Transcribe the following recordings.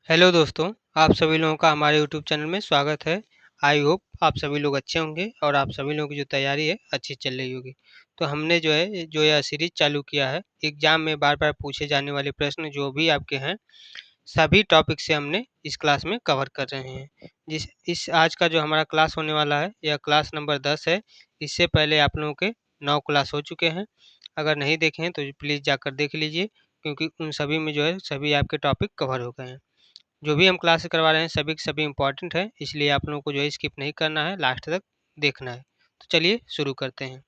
Hello दोस्तों, आप सभी लोगों का हमारे यूट्यूब चैनल में स्वागत है। आई होप आप सभी लोग अच्छे होंगे और आप सभी लोगों की जो तैयारी है अच्छी चल रही होगी। तो हमने जो यह सीरीज चालू किया है, एग्जाम में बार बार पूछे जाने वाले प्रश्न जो भी आपके हैं, सभी टॉपिक से हमने इस क्लास में कवर कर रहे हैं। जिस इस आज का जो हमारा क्लास होने वाला है, यह क्लास नंबर 10 है। इससे पहले आप लोगों के 9 क्लास हो चुके हैं। अगर नहीं देखे हैं तो प्लीज़ जाकर देख लीजिए, क्योंकि उन सभी में जो है सभी आपके टॉपिक कवर हो गए हैं। जो भी हम क्लास करवा रहे हैं सभी के सभी इम्पोर्टेंट है, इसलिए आप लोगों को जो है स्किप नहीं करना है, लास्ट तक देखना है। तो चलिए शुरू करते हैं।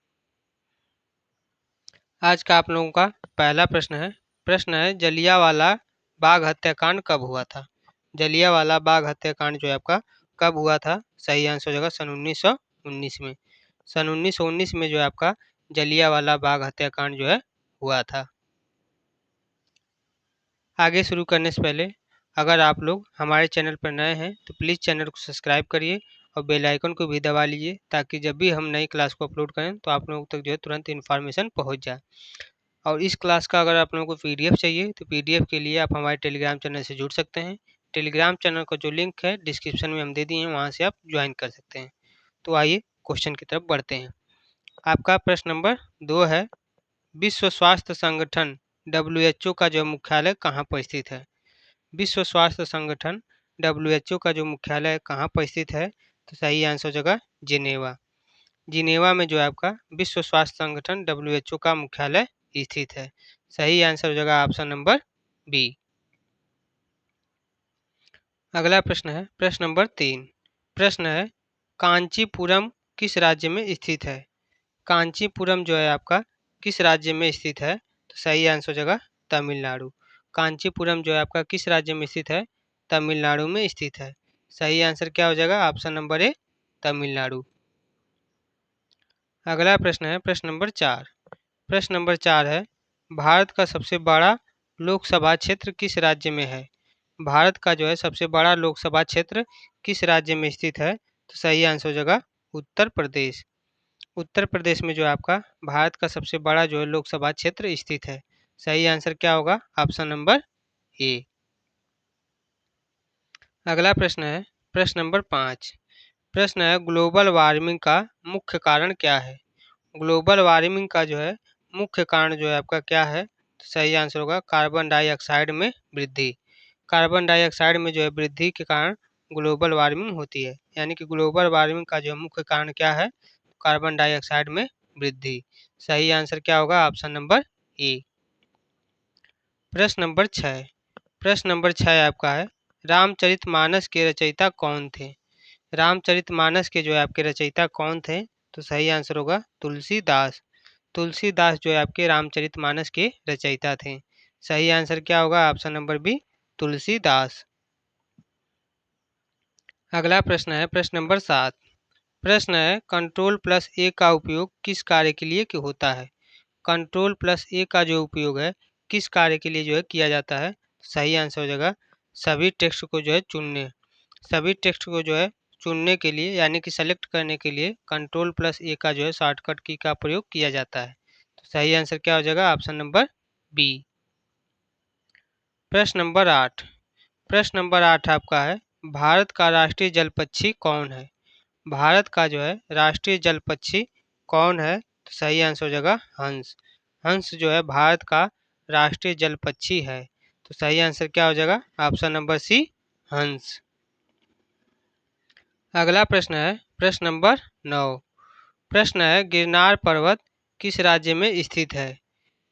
आज का आप लोगों का पहला प्रश्न है जलियांवाला बाग हत्याकांड कब हुआ था? जलियांवाला बाग हत्याकांड जो है आपका कब हुआ था? सही आंसर हो जाएगा सन 1919 में। सन 1919 में जो है आपका जलियांवाला बाग हत्याकांड जो है हुआ था। आगे शुरू करने से पहले अगर आप लोग हमारे चैनल पर नए हैं तो प्लीज़ चैनल को सब्सक्राइब करिए और बेल आइकन को भी दबा लीजिए, ताकि जब भी हम नई क्लास को अपलोड करें तो आप लोगों तक जो है तुरंत इन्फॉर्मेशन पहुंच जाए। और इस क्लास का अगर आप लोगों को पीडीएफ चाहिए तो पीडीएफ के लिए आप हमारे टेलीग्राम चैनल से जुड़ सकते हैं। टेलीग्राम चैनल का जो लिंक है डिस्क्रिप्शन में हम दे दिए हैं, वहाँ से आप ज्वाइन कर सकते हैं। तो आइए क्वेश्चन की तरफ बढ़ते हैं। आपका प्रश्न नंबर 2 है, विश्व स्वास्थ्य संगठन WHO का जो मुख्यालय कहाँ पर स्थित है? विश्व स्वास्थ्य संगठन WHO का जो मुख्यालय कहाँ पर स्थित है? तो सही आंसर हो जाएगा जिनेवा। जिनेवा में जो है आपका विश्व स्वास्थ्य संगठन WHO का मुख्यालय स्थित है। सही आंसर हो जाएगा ऑप्शन नंबर बी। अगला प्रश्न है प्रश्न नंबर 3। प्रश्न है कांचीपुरम किस राज्य में स्थित है? कांचीपुरम जो है आपका किस राज्य में स्थित है? तो सही आंसर हो जाएगा तमिलनाडु। कांचीपुरम जो है आपका किस राज्य में स्थित है? तमिलनाडु में स्थित है। सही आंसर क्या हो जाएगा? Option number A, Tamil Nadu. अगला प्रश्न है प्रश्न नंबर 4। प्रश्न नंबर 4 है, भारत का सबसे बड़ा लोकसभा क्षेत्र किस राज्य में है? भारत का जो है सबसे बड़ा लोकसभा क्षेत्र किस राज्य में स्थित है? तो सही आंसर हो जाएगा उत्तर प्रदेश। उत्तर प्रदेश में जो है आपका भारत का सबसे बड़ा जो है लोकसभा क्षेत्र स्थित है। सही आंसर क्या होगा? Option number A. अगला प्रश्न है प्रश्न नंबर 5। प्रश्न है ग्लोबल वार्मिंग का मुख्य कारण क्या है? ग्लोबल वार्मिंग का जो है मुख्य कारण जो है आपका क्या है? तो सही आंसर होगा कार्बन डाइऑक्साइड में वृद्धि। कार्बन डाइऑक्साइड में जो है वृद्धि के कारण ग्लोबल वार्मिंग होती है। यानी कि ग्लोबल वार्मिंग का जो मुख्य कारण क्या है? कार्बन डाइऑक्साइड में वृद्धि। सही आंसर क्या होगा? Option number A. प्रश्न नंबर 6। प्रश्न नंबर 6 आपका है, रामचरितमानस के रचयिता कौन थे? रामचरितमानस के जो है आपके रचयिता कौन थे? तो सही आंसर होगा तुलसीदास। तुलसीदास जो है आपके रामचरितमानस के रचयिता थे। सही आंसर क्या होगा? Option number B, Tulsidas. अगला प्रश्न है प्रश्न नंबर 7। प्रश्न है कंट्रोल प्लस ए का उपयोग किस कार्य के लिए होता है? कंट्रोल प्लस ए का जो उपयोग है किस कार्य के लिए जो है किया जाता है? सही आंसर हो जाएगा सभी टेक्स्ट को जो है चुनने। सभी टेक्स्ट को जो है चुनने के लिए, यानी कि सेलेक्ट करने के लिए कंट्रोल प्लस ए का जो है शॉर्टकट की का प्रयोग किया जाता है। तो सही आंसर क्या हो जाएगा? Option number B. प्रश्न नंबर 8। प्रश्न नंबर 8 आपका है, भारत का राष्ट्रीय जल पक्षी कौन है? भारत का जो है राष्ट्रीय जल पक्षी कौन है? तो सही आंसर हो जाएगा हंस। हंस जो है भारत का राष्ट्रीय जल पक्षी है। तो सही आंसर क्या हो जाएगा? ऑप्शन नंबर सी, हंस। अगला प्रश्न है प्रश्न नंबर 9। प्रश्न है गिरनार पर्वत किस राज्य में स्थित है?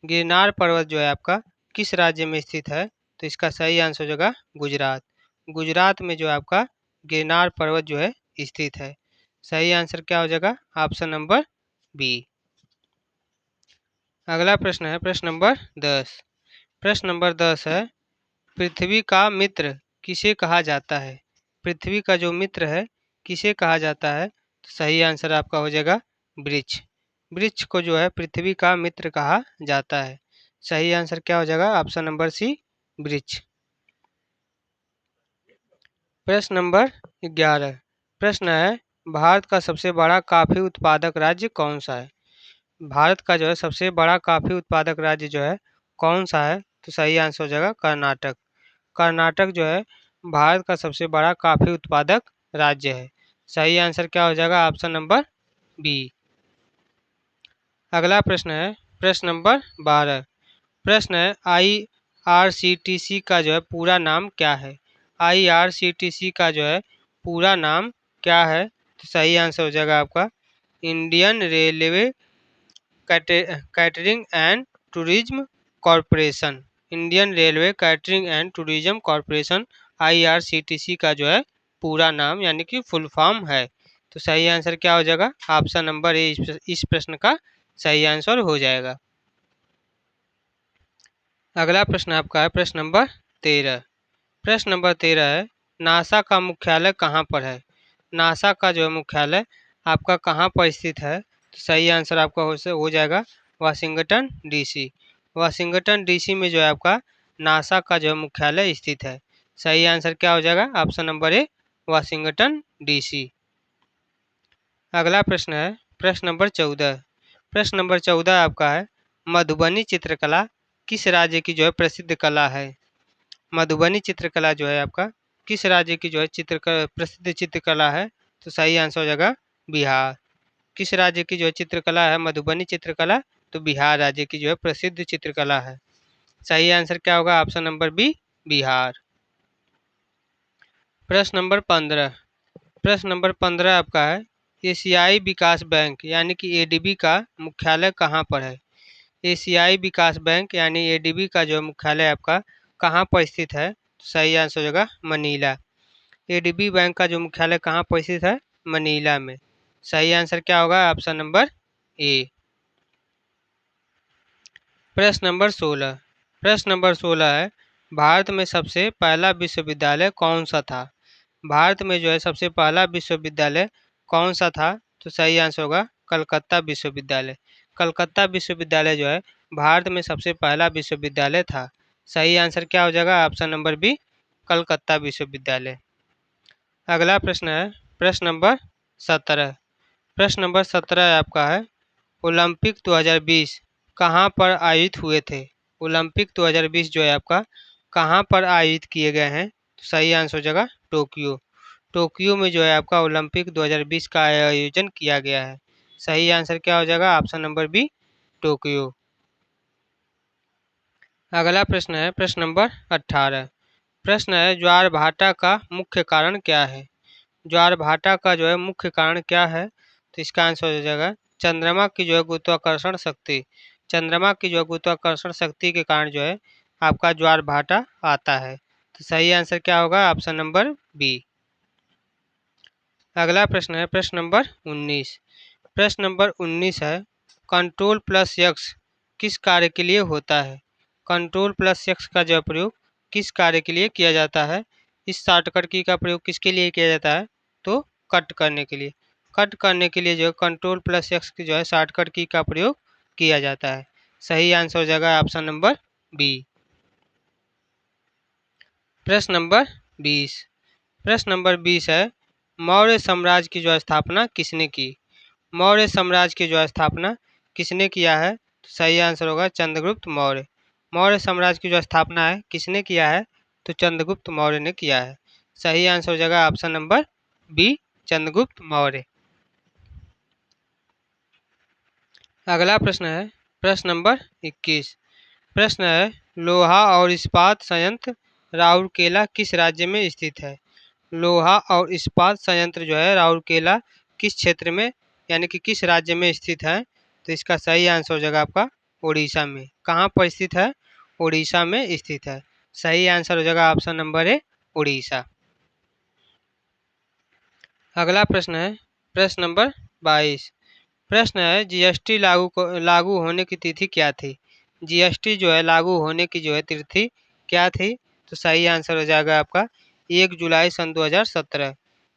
गिरनार पर्वत जो है आपका किस राज्य में स्थित है? तो इसका सही आंसर हो जाएगा गुजरात। गुजरात में जो है आपका गिरनार पर्वत जो है स्थित है। सही आंसर क्या हो जाएगा? Option number B. अगला प्रश्न है प्रश्न नंबर 10। प्रश्न नंबर 10 है, पृथ्वी का मित्र किसे कहा जाता है? पृथ्वी का जो मित्र है किसे कहा जाता है? तो सही आंसर आपका हो जाएगा वृक्ष। वृक्ष को जो है पृथ्वी का मित्र कहा जाता है। सही आंसर क्या हो जाएगा? ऑप्शन नंबर सी, वृक्ष। प्रश्न नंबर 11। प्रश्न है भारत का सबसे बड़ा कॉफी उत्पादक राज्य कौन सा है? भारत का जो है सबसे बड़ा कॉफी उत्पादक राज्य जो है कौन सा है? तो सही आंसर हो जाएगा कर्नाटक। कर्नाटक जो है भारत का सबसे बड़ा कॉफी उत्पादक राज्य है। सही आंसर क्या हो जाएगा? Option number B. अगला प्रश्न है प्रश्न नंबर 12। प्रश्न है IRCTC का जो है पूरा नाम क्या है? IRCTC का जो है पूरा नाम क्या है? तो सही आंसर हो जाएगा आपका Indian railway catering and tourism corporation. Indian railway catering and tourism corporation IRCTC का जो है पूरा नाम यानी कि फुल फॉर्म है। तो सही आंसर क्या हो जाएगा? ऑप्शन नंबर ए इस प्रश्न का सही आंसर हो जाएगा। अगला प्रश्न आपका है प्रश्न नंबर 13। प्रश्न नंबर 13 है नासा का मुख्यालय कहाँ पर है? नासा का जो है मुख्यालय आपका कहाँ पर स्थित है? तो सही आंसर आपका हो जाएगा वाशिंगटन DC। वाशिंगटन DC में जो है आपका नासा का जो है मुख्यालय स्थित है। सही आंसर क्या हो जाएगा? Option number A Washington DC। अगला प्रश्न है प्रश्न नंबर 14। प्रश्न नंबर 14 आपका है मधुबनी चित्रकला किस राज्य की जो है प्रसिद्ध कला है? मधुबनी चित्रकला जो है आपका किस राज्य की जो है प्रसिद्ध चित्रकला है? तो सही आंसर हो जाएगा बिहार। किस राज्य की जो है चित्रकला है मधुबनी चित्रकला? तो बिहार राज्य की जो है प्रसिद्ध चित्रकला है। सही आंसर क्या होगा? Option number B Bihar. प्रश्न नंबर 15। प्रश्न नंबर 15 आपका है एशियाई विकास बैंक यानी कि ADB का मुख्यालय कहाँ पर है? एशियाई विकास बैंक यानी ADB का जो मुख्यालय आपका कहाँ पर स्थित है? तो सही आंसर हो जाएगा मनीला। ADB बैंक का जो मुख्यालय कहाँ पर स्थित है? मनीला में। सही आंसर क्या होगा? Option number A. प्रश्न नंबर 16। प्रश्न नंबर 16 है भारत में सबसे पहला विश्वविद्यालय कौन सा था? भारत में जो है सबसे पहला विश्वविद्यालय कौन सा था? तो सही आंसर होगा कलकत्ता विश्वविद्यालय। कलकत्ता विश्वविद्यालय जो है भारत में सबसे पहला विश्वविद्यालय था। सही आंसर क्या हो जाएगा? ऑप्शन नंबर बी कलकत्ता विश्वविद्यालय। अगला प्रश्न है प्रश्न नंबर 17। प्रश्न नंबर 17 आपका है ओलंपिक 2020 कहाँ पर आयोजित हुए थे? ओलंपिक 2020 जो है आपका कहाँ पर आयोजित किए गए हैं? तो सही आंसर हो जाएगा टोक्यो। टोक्यो में जो है आपका ओलंपिक 2020 का आयोजन किया गया है। सही आंसर क्या हो जाएगा? Option number B Tokyo. अगला प्रश्न है प्रश्न नंबर 18। प्रश्न है ज्वार भाटा का मुख्य कारण क्या है? ज्वार भाटा का जो है मुख्य कारण क्या है? तो इसका आंसर हो जाएगा चंद्रमा की जो है गुरुत्वाकर्षण शक्ति। चंद्रमा की जो है गुरुत्वाकर्षण शक्ति के कारण जो है आपका ज्वार भाटा आता है। तो सही आंसर क्या होगा? Option number B. अगला प्रश्न है प्रश्न नंबर 19। प्रश्न नंबर 19 है कंट्रोल प्लस यक्स किस कार्य के लिए होता है? कंट्रोल प्लस यक्स का जो प्रयोग किस कार्य के लिए किया जाता है? इस शॉर्टकट की का प्रयोग किसके लिए किया जाता है? तो कट करने के लिए। कट करने के लिए जो है कंट्रोल प्लस यक्स की जो है शॉर्टकट की का प्रयोग किया जाता है। सही आंसर हो जाएगा ऑप्शन नंबर बी। प्रश्न नंबर 20। प्रश्न नंबर 20 है मौर्य साम्राज्य की जो स्थापना किसने की? मौर्य साम्राज्य की जो स्थापना किसने किया है? तो सही आंसर होगा चंद्रगुप्त मौर्य। मौर्य साम्राज्य की जो स्थापना है किसने किया है? तो चंद्रगुप्त मौर्य ने किया है। सही आंसर हो जाएगा option number B Chandragupta Maurya. अगला प्रश्न है प्रश्न नंबर 21। प्रश्न है लोहा और इस्पात संयंत्र राउरकेला किस राज्य में स्थित है? लोहा और इस्पात संयंत्र जो है राउरकेला किस क्षेत्र में यानी कि किस राज्य में स्थित है? तो इसका सही आंसर हो जाएगा आपका उड़ीसा में। कहाँ पर स्थित है? उड़ीसा में स्थित है। सही आंसर हो जाएगा ऑप्शन नंबर ए उड़ीसा। अगला प्रश्न है प्रश्न नंबर 22। प्रश्न है GST लागू होने की तिथि क्या थी? GST जो है लागू होने की जो है तिथि क्या थी? तो सही आंसर हो जाएगा आपका 1 जुलाई सन 2017।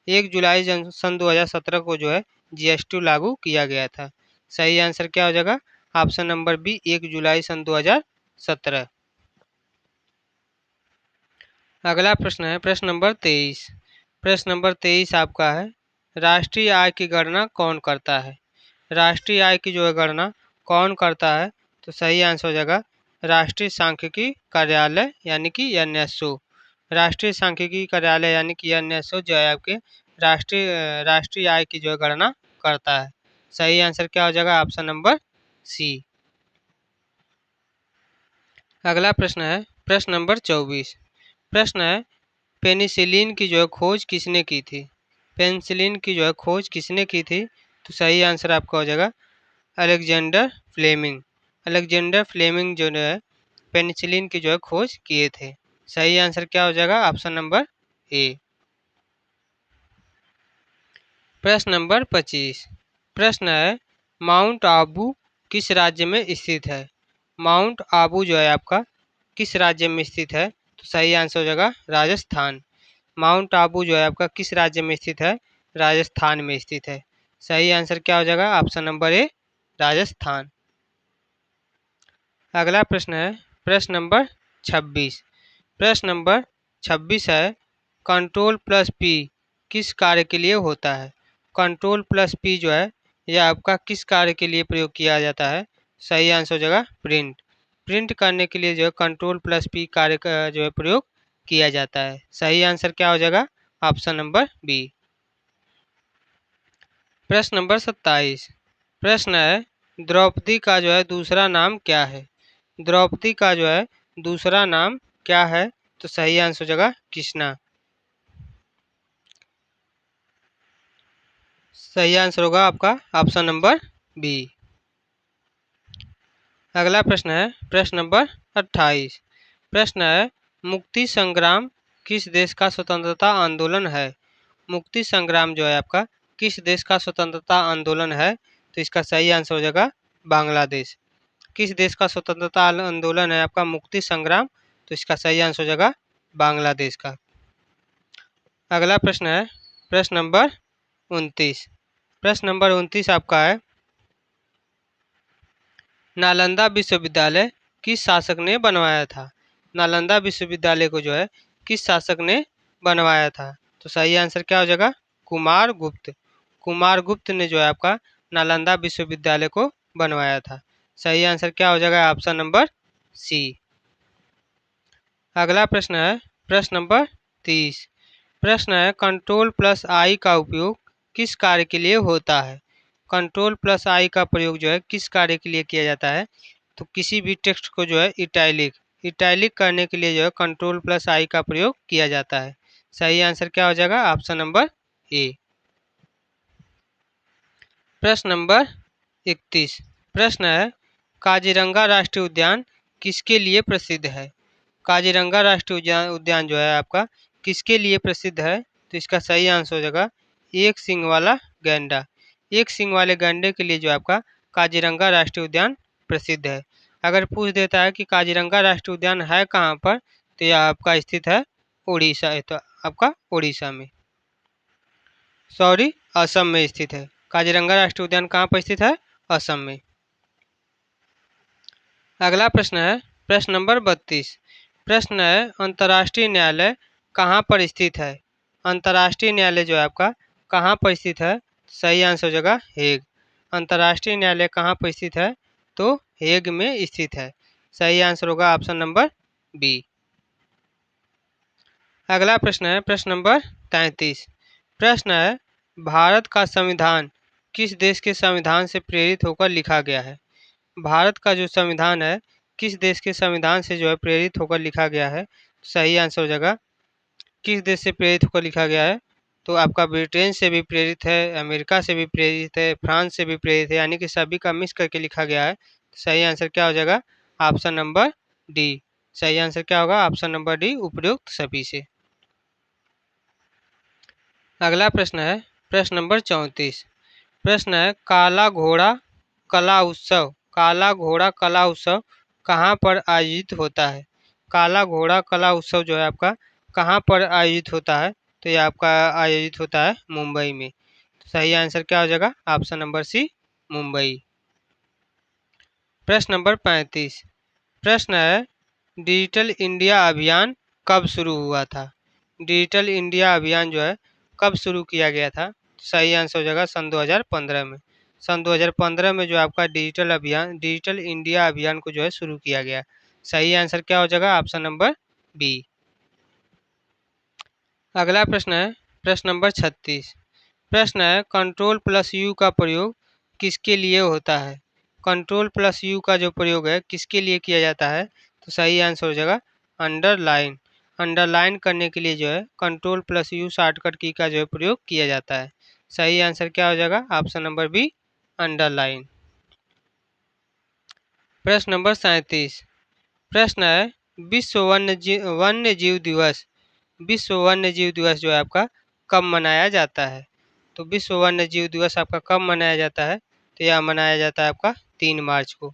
1 जुलाई सन 2017 को जो है GST लागू किया गया था। सही आंसर क्या हो जाएगा? ऑप्शन नंबर बी 1 जुलाई सन 2017। अगला प्रश्न है प्रश्न नंबर 23। प्रश्न नंबर 23 आपका है राष्ट्रीय आय की गणना कौन करता है? राष्ट्रीय आय की जो है गणना कौन करता है? तो सही आंसर हो जाएगा राष्ट्रीय सांख्यिकी कार्यालय यानी कि NSO। राष्ट्रीय सांख्यिकी कार्यालय यानी कि एनएसओ जो है आपके राष्ट्रीय आय की जो है गणना करता है। सही आंसर क्या हो जाएगा? Option number C. अगला प्रश्न है प्रश्न नंबर 24। प्रश्न है पेनिसिलिन की जो है खोज किसने की थी? पेनिसिलिन की जो है खोज किसने की थी? तो सही आंसर आपका हो जाएगा अलेक्जेंडर फ्लेमिंग। अलेक्जेंडर फ्लेमिंग जो है पेनिसिलिन की जो है खोज किए थे। सही आंसर क्या हो जाएगा? Option number A. प्रश्न नंबर 25। प्रश्न है माउंट आबू किस राज्य में स्थित है? माउंट आबू जो है आपका किस राज्य में स्थित है? तो सही आंसर हो जाएगा राजस्थान। माउंट आबू जो है आपका किस राज्य में स्थित है? राजस्थान में स्थित है। सही आंसर क्या हो जाएगा? Option number A Rajasthan. अगला प्रश्न है प्रश्न नंबर 26। प्रश्न नंबर 26 है कंट्रोल प्लस पी किस कार्य के लिए होता है? कंट्रोल प्लस पी जो है यह आपका किस कार्य के लिए प्रयोग किया जाता है? सही आंसर हो जाएगा प्रिंट। प्रिंट करने के लिए जो है कंट्रोल प्लस पी कार्य का जो है प्रयोग किया जाता है। सही आंसर क्या हो जाएगा? Option number B. प्रश्न नंबर 27। प्रश्न है द्रौपदी का जो है दूसरा नाम क्या है? द्रौपदी का जो है दूसरा नाम क्या है? तो सही आंसर हो जाएगा कृष्णा। सही आंसर होगा आपका ऑप्शन नंबर बी। अगला प्रश्न है प्रश्न नंबर 28। प्रश्न है मुक्ति संग्राम किस देश का स्वतंत्रता आंदोलन है? मुक्ति संग्राम जो है आपका किस देश का स्वतंत्रता आंदोलन है? तो इसका सही आंसर हो जाएगा बांग्लादेश। किस देश का स्वतंत्रता आंदोलन है आपका मुक्ति संग्राम? तो इसका सही आंसर हो जाएगा बांग्लादेश का। अगला प्रश्न है प्रश्न नंबर 29। प्रश्न नंबर 29 आपका है नालंदा विश्वविद्यालय किस शासक ने बनवाया था? नालंदा विश्वविद्यालय को जो है किस शासक ने बनवाया था? तो सही आंसर क्या हो जाएगा? कुमार गुप्त। कुमार गुप्त ने जो है आपका नालंदा विश्वविद्यालय को बनवाया था। सही आंसर क्या हो जाएगा? Option number C. अगला प्रश्न है प्रश्न नंबर 30। प्रश्न है कंट्रोल प्लस आई का उपयोग किस कार्य के लिए होता है? कंट्रोल प्लस आई का प्रयोग जो है किस कार्य के लिए किया जाता है? तो किसी भी टेक्स्ट को जो है इटैलिक करने के लिए जो है कंट्रोल प्लस आई का प्रयोग किया जाता है। सही आंसर क्या हो जाएगा? Option number A. प्रश्न नंबर 31। प्रश्न है काजीरंगा राष्ट्रीय उद्यान किसके लिए प्रसिद्ध है? काजीरंगा राष्ट्रीय उद्यान उद्यान जो है आपका किसके लिए प्रसिद्ध है? तो इसका सही आंसर हो जाएगा एक सींग वाला गैंडा। एक सींग वाले गैंडे के लिए जो आपका काजीरंगा राष्ट्रीय उद्यान प्रसिद्ध है। अगर पूछ देता है कि काजीरंगा राष्ट्रीय उद्यान है कहाँ पर, तो यह आपका स्थित है उड़ीसा, तो आपका उड़ीसा में, सॉरी असम में स्थित है। काजीरंगा राष्ट्रीय उद्यान कहाँ पर स्थित है? असम में। अगला प्रश्न है प्रश्न नंबर 32। प्रश्न है अंतर्राष्ट्रीय न्यायालय कहाँ पर स्थित है? अंतर्राष्ट्रीय न्यायालय जो है आपका कहाँ पर स्थित है? सही आंसर हो जाएगा हेग। अंतर्राष्ट्रीय न्यायालय कहाँ पर स्थित है? तो हेग में स्थित है। सही आंसर होगा ऑप्शन नंबर बी। अगला प्रश्न है प्रश्न नंबर 33। प्रश्न है भारत का संविधान किस देश के संविधान से प्रेरित होकर लिखा गया है? भारत का जो संविधान है किस देश के संविधान से जो है प्रेरित होकर लिखा गया है? सही आंसर हो जाएगा किस देश से प्रेरित होकर लिखा गया है? तो आपका ब्रिटेन से भी प्रेरित है, अमेरिका से भी प्रेरित है, फ्रांस से भी प्रेरित है, यानी कि सभी का मिक्स करके लिखा गया है। सही आंसर क्या हो जाएगा? Option number D. सही आंसर क्या होगा? ऑप्शन नंबर डी उपरोक्त सभी से। अगला प्रश्न है प्रश्न नंबर 34। प्रश्न है काला घोड़ा कला उत्सव कहाँ पर आयोजित होता है? काला घोड़ा कला उत्सव जो है आपका कहाँ पर आयोजित होता है? तो ये आपका आयोजित होता है मुंबई में। सही आंसर क्या हो जाएगा? Option number C Mumbai. प्रश्न नंबर 35। प्रश्न है डिजिटल इंडिया अभियान कब शुरू हुआ था? डिजिटल इंडिया अभियान जो है कब शुरू किया गया था? सही आंसर हो जाएगा सन 2015 में। सन 2015 में जो आपका डिजिटल इंडिया अभियान को जो है शुरू किया गया। सही आंसर क्या हो जाएगा? Option number B. अगला प्रश्न है प्रश्न नंबर 36। प्रश्न है कंट्रोल प्लस यू का प्रयोग किसके लिए होता है। कंट्रोल प्लस यू का जो प्रयोग है किसके लिए किया जाता है, तो सही आंसर हो जाएगा अंडरलाइन। अंडरलाइन करने के लिए जो है कंट्रोल प्लस यू शॉर्टकट की का जो है प्रयोग किया जाता है। सही आंसर क्या हो जाएगा, ऑप्शन नंबर बी अंडरलाइन। प्रश्न नंबर 37। प्रश्न है विश्व वन्य जीव दिवस, विश्व वन्य जीव दिवस जो है आपका कब मनाया जाता है। तो विश्व वन्य जीव दिवस आपका कब मनाया जाता है, तो यह मनाया जाता है आपका 3 मार्च को।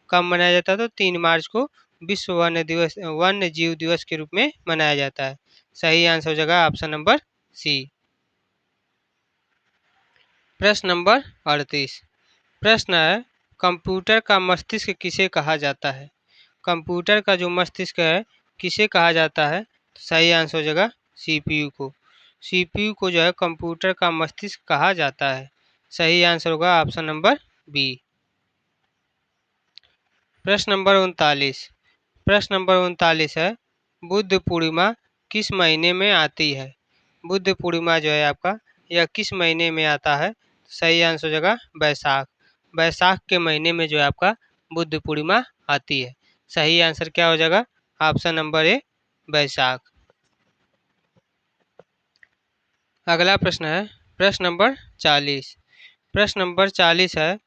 कब मनाया जाता है, तो 3 मार्च को विश्व वन्य जीव दिवस के रूप में मनाया जाता है। सही आंसर हो जाएगा ऑप्शन नंबर सी। प्रश्न नंबर 38। प्रश्न है कंप्यूटर का मस्तिष्क किसे कहा जाता है। कंप्यूटर का जो मस्तिष्क है किसे कहा जाता है, तो सही आंसर हो जाएगा सीपीयू को। सीपीयू को जो है कंप्यूटर का मस्तिष्क कहा जाता है। सही आंसर होगा ऑप्शन नंबर बी। प्रश्न नंबर 39। प्रश्न नंबर 39 है बुद्ध पूर्णिमा किस महीने में आती है। बुद्ध पूर्णिमा जो है आपका यह किस महीने में आता है, सही आंसर हो जाएगा बैसाख। बैसाख के महीने में जो है आपका बुद्ध पूर्णिमा आती है। सही आंसर क्या हो जाएगा, ऑप्शन नंबर ए बैसाख। अगला प्रश्न है प्रश्न नंबर 40। प्रश्न नंबर 40 है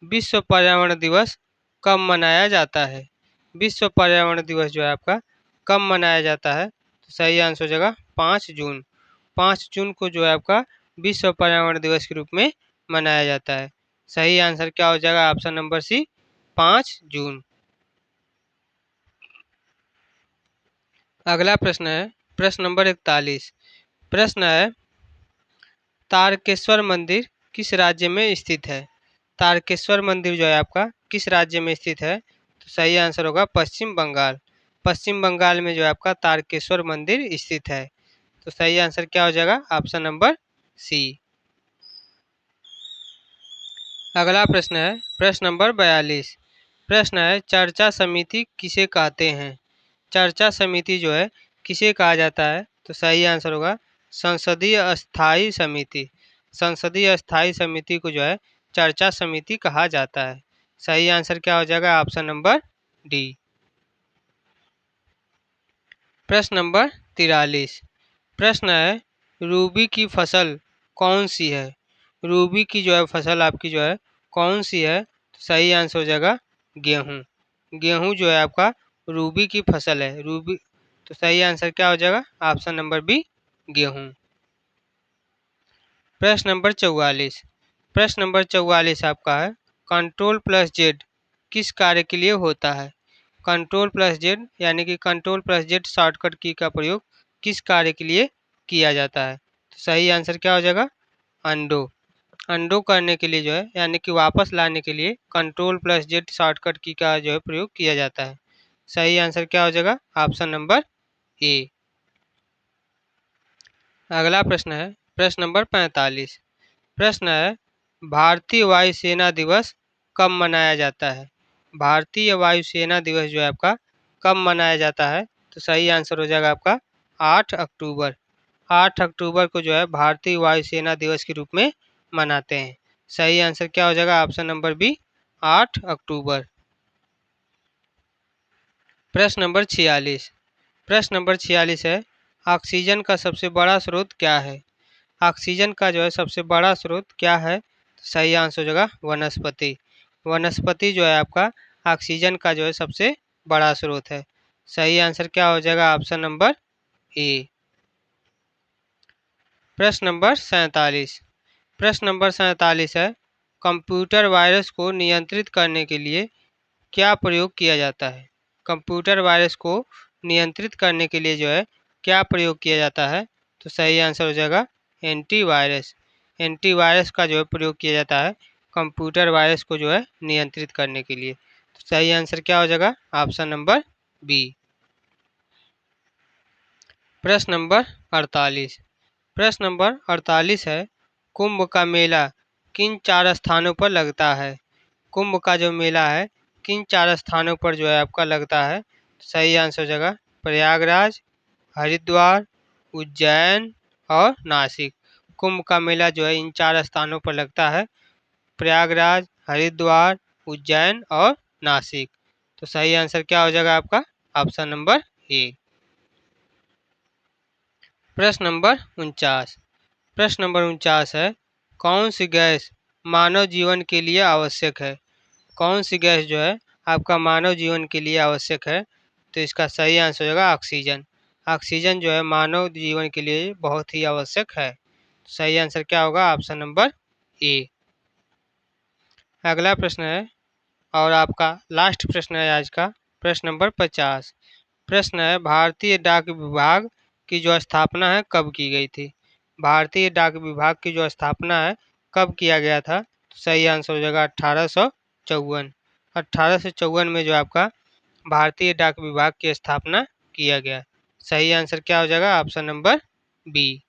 विश्व पर्यावरण दिवस कब मनाया जाता है। विश्व पर्यावरण दिवस जो है आपका कब मनाया जाता है, तो सही आंसर हो जाएगा 5 जून। 5 जून को जो है आपका विश्व पर्यावरण दिवस के रूप में मनाया जाता है। सही आंसर क्या हो जाएगा, ऑप्शन नंबर सी 5 जून। अगला प्रश्न है प्रश्न नंबर 41। प्रश्न है तारकेश्वर मंदिर किस राज्य में स्थित है। तारकेश्वर मंदिर जो है आपका किस राज्य में स्थित है, तो सही आंसर होगा पश्चिम बंगाल। पश्चिम बंगाल में जो है आपका तारकेश्वर मंदिर स्थित है। तो सही आंसर क्या हो जाएगा, ऑप्शन नंबर सी। अगला प्रश्न है प्रश्न नंबर 42। प्रश्न है चर्चा समिति किसे कहते हैं। चर्चा समिति जो है किसे कहा जाता है, तो सही आंसर होगा संसदीय स्थायी समिति। संसदीय स्थायी समिति को जो है चर्चा समिति कहा जाता है। सही आंसर क्या हो जाएगा, ऑप्शन नंबर डी। प्रश्न नंबर 43। प्रश्न है रूबी की फसल कौन सी है। रूबी की जो है फसल आपकी जो है कौन सी है, तो सही आंसर हो जाएगा गेहूँ। गेहूँ जो है आपका रूबी की फसल है। रूबी, तो सही आंसर क्या हो जाएगा, ऑप्शन नंबर बी गेहूँ। प्रश्न नंबर 44। प्रश्न नंबर 44 आपका है कंट्रोल प्लस जेड किस कार्य के लिए होता है। कंट्रोल प्लस जेड यानी कि कंट्रोल प्लस जेड शॉर्टकट की का प्रयोग किस कार्य के लिए किया जाता है, तो सही आंसर क्या हो जाएगा अंडो। अंडो करने के लिए जो है यानी कि वापस लाने के लिए कंट्रोल प्लस जेड शॉर्टकट की का जो है प्रयोग किया जाता है। सही आंसर क्या हो जाएगा, ऑप्शन नंबर ए। अगला प्रश्न है प्रश्न नंबर 45। प्रश्न है भारतीय वायुसेना दिवस कब मनाया जाता है। भारतीय वायुसेना दिवस जो है आपका कब मनाया जाता है, तो सही आंसर हो जाएगा आपका 8 अक्टूबर। 8 अक्टूबर को जो है भारतीय वायुसेना दिवस के रूप में मनाते हैं। सही आंसर क्या हो जाएगा, ऑप्शन नंबर बी 8 अक्टूबर। प्रश्न नंबर 46। प्रश्न नंबर 46 है ऑक्सीजन का सबसे बड़ा स्रोत क्या है। ऑक्सीजन का जो है सबसे बड़ा स्रोत क्या है, तो सही आंसर हो जाएगा वनस्पति। वनस्पति जो है आपका ऑक्सीजन का जो है सबसे बड़ा स्रोत है। सही आंसर क्या हो जाएगा, ऑप्शन नंबर ए। प्रश्न नंबर 47। प्रश्न नंबर 47 है कंप्यूटर वायरस को नियंत्रित करने के लिए क्या प्रयोग किया जाता है। कंप्यूटर वायरस को नियंत्रित करने के लिए जो है क्या प्रयोग किया जाता है, तो सही आंसर हो जाएगा एंटीवायरस। एंटीवायरस का जो है प्रयोग किया जाता है कंप्यूटर वायरस को जो है नियंत्रित करने के लिए। तो सही आंसर क्या हो जाएगा, ऑप्शन नंबर बी। प्रश्न नंबर 48। प्रश्न नंबर 48 है कुंभ का मेला किन 4 स्थानों पर लगता है। कुंभ का जो मेला है किन 4 स्थानों पर जो है आपका लगता है, तो सही आंसर हो जाएगा प्रयागराज, हरिद्वार, उज्जैन और नासिक। कुंभ का मेला जो है इन 4 स्थानों पर लगता है, प्रयागराज, हरिद्वार, उज्जैन और नासिक। तो सही आंसर क्या हो जाएगा आपका? Option number A. प्रश्न नंबर 49। प्रश्न नंबर 49 है, कौन सी गैस मानव जीवन के लिए आवश्यक है? कौन सी गैस जो है आपका मानव जीवन के लिए आवश्यक है? तो इसका सही आंसर हो जाएगा ऑक्सीजन। ऑक्सीजन जो है मानव जीवन के लिए बहुत ही आवश्यक है। सही आंसर क्या होगा? Option number A. अगला प्रश्न है और आपका लास्ट प्रश्न है आज का, प्रश्न नंबर 50। प्रश्न है, भारतीय डाक विभाग की जो स्थापना है कब की गई थी? भारतीय डाक विभाग की जो स्थापना है कब किया गया था? तो सही आंसर हो जाएगा 1854। 1854 में जो आपका भारतीय डाक विभाग की स्थापना किया गया। सही आंसर क्या हो जाएगा? Option number B.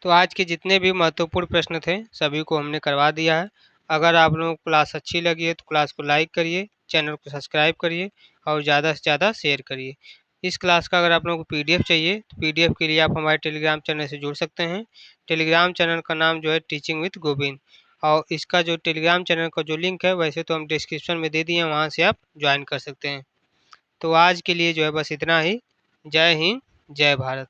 तो आज के जितने भी महत्वपूर्ण प्रश्न थे सभी को हमने करवा दिया है। अगर आप लोगों को क्लास अच्छी लगी है तो क्लास को लाइक करिए, चैनल को सब्सक्राइब करिए और ज़्यादा से ज़्यादा शेयर करिए। इस क्लास का अगर आप लोगों को पीडीएफ चाहिए तो पीडीएफ के लिए आप हमारे टेलीग्राम चैनल से जुड़ सकते हैं। टेलीग्राम चैनल का नाम जो है टीचिंग विद गोविंद, और इसका जो टेलीग्राम चैनल का जो लिंक है वैसे तो हम डिस्क्रिप्शन में दे दिए हैं, वहाँ से आप ज्वाइन कर सकते हैं। तो आज के लिए जो है बस इतना ही। जय हिंद, जय भारत।